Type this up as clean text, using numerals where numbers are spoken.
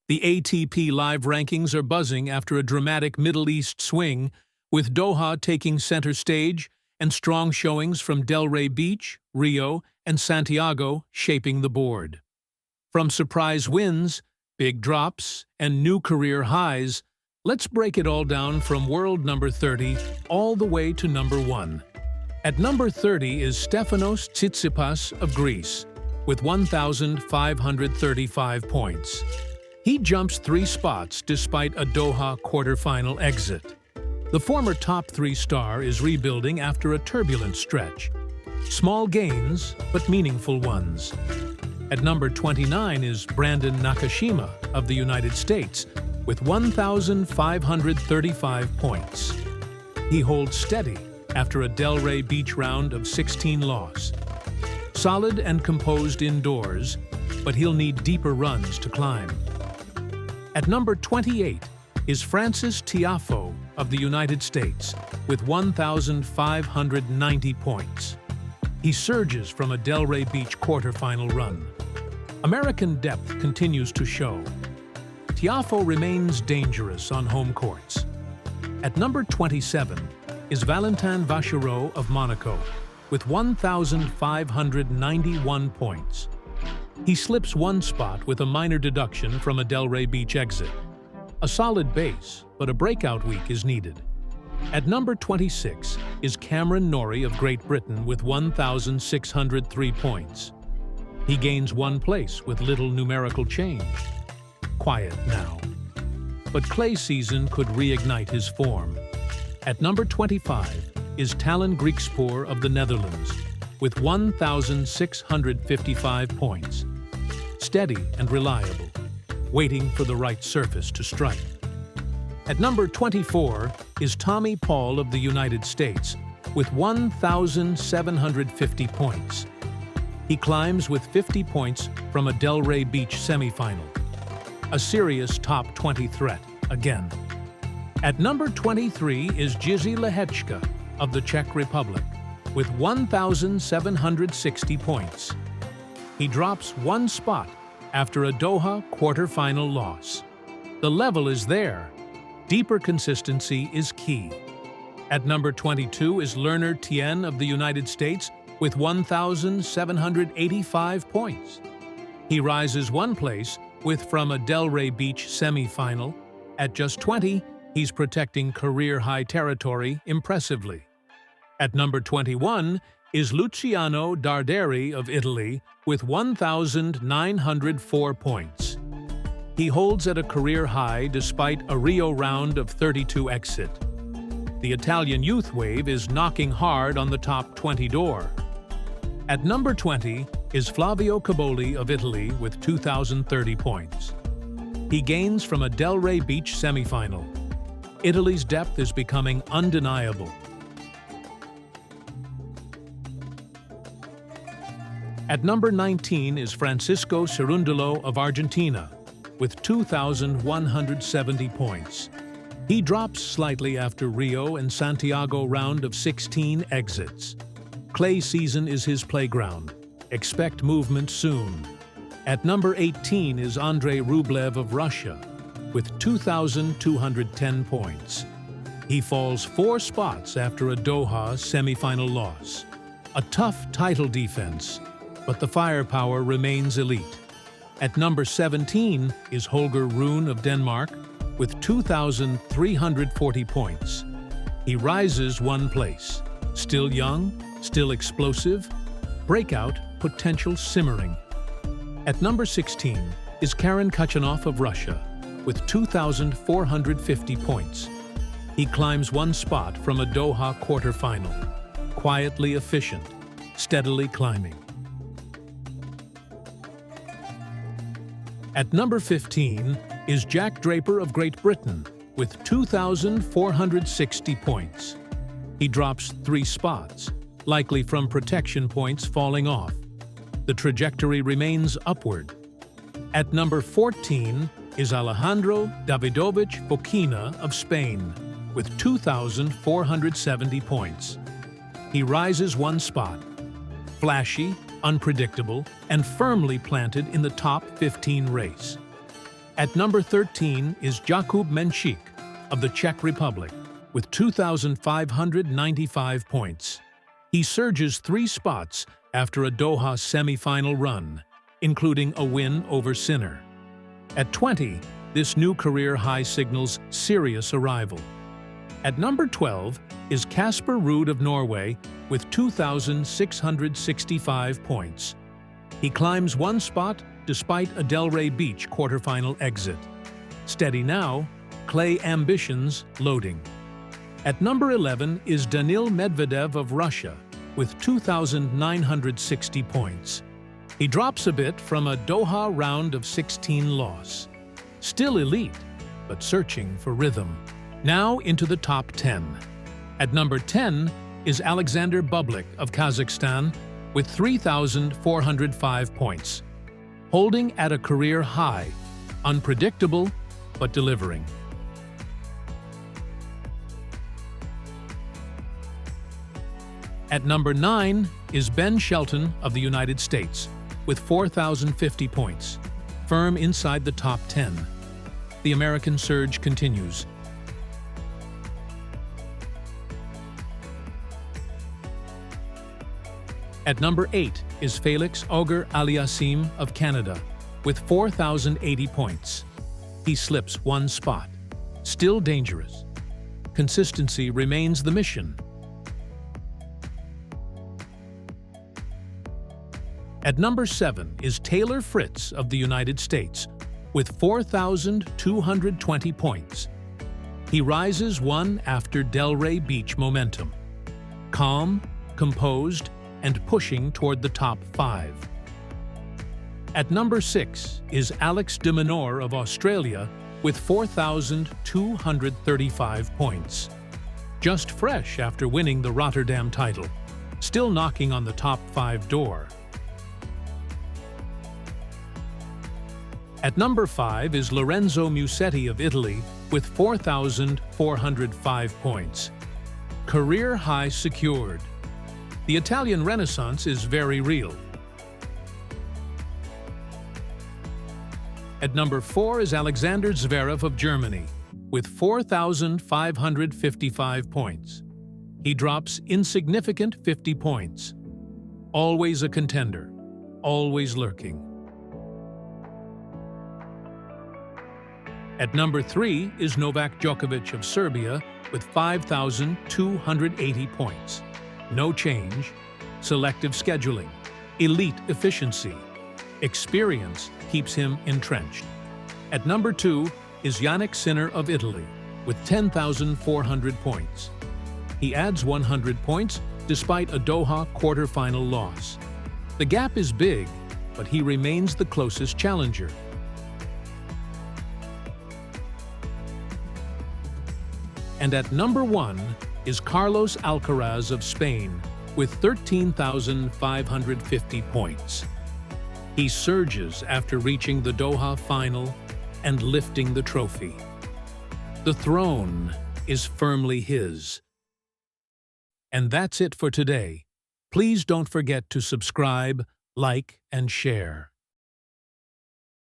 The ATP live rankings are buzzing after a dramatic Middle East swing, with Doha taking center stage and strong showings from Delray Beach, Rio, and Santiago shaping the board. From surprise wins, big drops, and new career highs, let's break it all down from world number 30 all the way to number 1. At number 30 is Stefanos Tsitsipas of Greece, with 1,535 points. He jumps 3 spots despite a Doha quarterfinal exit. The former top 3 star is rebuilding after a turbulent stretch. Small gains, but meaningful ones. At number 29 is Brandon Nakashima of the United States, with 1,535 points. He holds steady after a Delray Beach round of 16 loss. Solid and composed indoors, but he'll need deeper runs to climb. At number 28 is Frances Tiafoe of the United States, with 1,590 points. He surges from a Delray Beach quarterfinal run. American depth continues to show. Tiafoe remains dangerous on home courts. At number 27 is Valentin Vachereau of Monaco, with 1,591 points. He slips 1 spot with a minor deduction from a Delray Beach exit. A solid base, but a breakout week is needed. At number 26 is Cameron Norrie of Great Britain with 1,603 points. He gains 1 place with little numerical change. Quiet now. But clay season could reignite his form. At number 25 is Talon Griekspoor of the Netherlands, with 1,655 points. Steady and reliable, waiting for the right surface to strike. At number 24 is Tommy Paul of the United States, with 1,750 points. He climbs with 50 points from a Delray Beach semifinal. A serious top 20 threat, again. At number 23 is Jiří Lehečka of the Czech Republic, with 1,760 points. He drops 1 spot after a Doha quarterfinal loss. The level is there. Deeper consistency is key. At number 22 is Lerner Tien of the United States with 1,785 points. He rises 1 place from a Delray Beach semifinal. At just 20, he's protecting career-high territory impressively. At number 21 is Luciano Darderi of Italy with 1,904 points. He holds at a career high despite a Rio round of 32 exit. The Italian youth wave is knocking hard on the top 20 door. At number 20 is Flavio Caboli of Italy with 2,030 points. He gains from a Delray Beach semifinal. Italy's depth is becoming undeniable. At number 19 is Francisco Cerundolo of Argentina, with 2,170 points. He drops slightly after Rio and Santiago round of 16 exits. Clay season is his playground. Expect movement soon. At number 18 is Andrei Rublev of Russia, with 2,210 points. He falls 4 spots after a Doha semifinal loss. A tough title defense, but the firepower remains elite. At number 17 is Holger Rune of Denmark with 2,340 points. He rises 1 place. Still young, still explosive, breakout potential simmering. At number 16 is Karen Khachanov of Russia with 2,450 points. He climbs 1 spot from a Doha quarterfinal. Quietly efficient, steadily climbing. At number 15 is Jack Draper of Great Britain with 2,460 points. He drops 3 spots, likely from protection points falling off. The trajectory remains upward. At number 14 is Alejandro Davidovich Fokina of Spain with 2,470 points. He rises 1 spot. Flashy, unpredictable, and firmly planted in the top 15 race. At number 13 is Jakub Menšík of the Czech Republic with 2,595 points. He surges 3 spots after a Doha semi-final run, including a win over Sinner. At 20, this new career high signals serious arrival. At number 12 is Casper Ruud of Norway with 2,665 points. He climbs 1 spot despite a Delray Beach quarterfinal exit. Steady now, clay ambitions loading. At number 11 is Daniil Medvedev of Russia with 2,960 points. He drops a bit from a Doha round of 16 loss. Still elite, but searching for rhythm. Now into the top 10. At number 10 is Alexander Bublik of Kazakhstan with 3,405 points. Holding at a career high, unpredictable, but delivering. At number 9 is Ben Shelton of the United States with 4,050 points, firm inside the top 10. The American surge continues. At number 8 is Felix Auger-Aliassime of Canada with 4,080 points. He slips 1 spot. Still dangerous. Consistency remains the mission. At number 7 is Taylor Fritz of the United States with 4,220 points. He rises 1 after Delray Beach momentum. Calm, composed, and pushing toward the top 5. At number 6 is Alex de Minaur of Australia with 4,235 points. Just fresh after winning the Rotterdam title, still knocking on the top 5 door. At number 5 is Lorenzo Musetti of Italy with 4,405 points. Career high secured. The Italian Renaissance is very real. At number 4 is Alexander Zverev of Germany with 4,555 points. He drops insignificant 50 points. Always a contender, always lurking. At number 3 is Novak Djokovic of Serbia with 5,280 points. No change, selective scheduling, elite efficiency. Experience keeps him entrenched. At number 2 is Jannik Sinner of Italy with 10,400 points. He adds 100 points despite a Doha quarterfinal loss. The gap is big, but he remains the closest challenger. And at number 1 is Carlos Alcaraz of Spain with 13,550 points. He surges after reaching the Doha final and lifting the trophy. The throne is firmly his. And that's it for today. Please don't forget to subscribe, like, and share.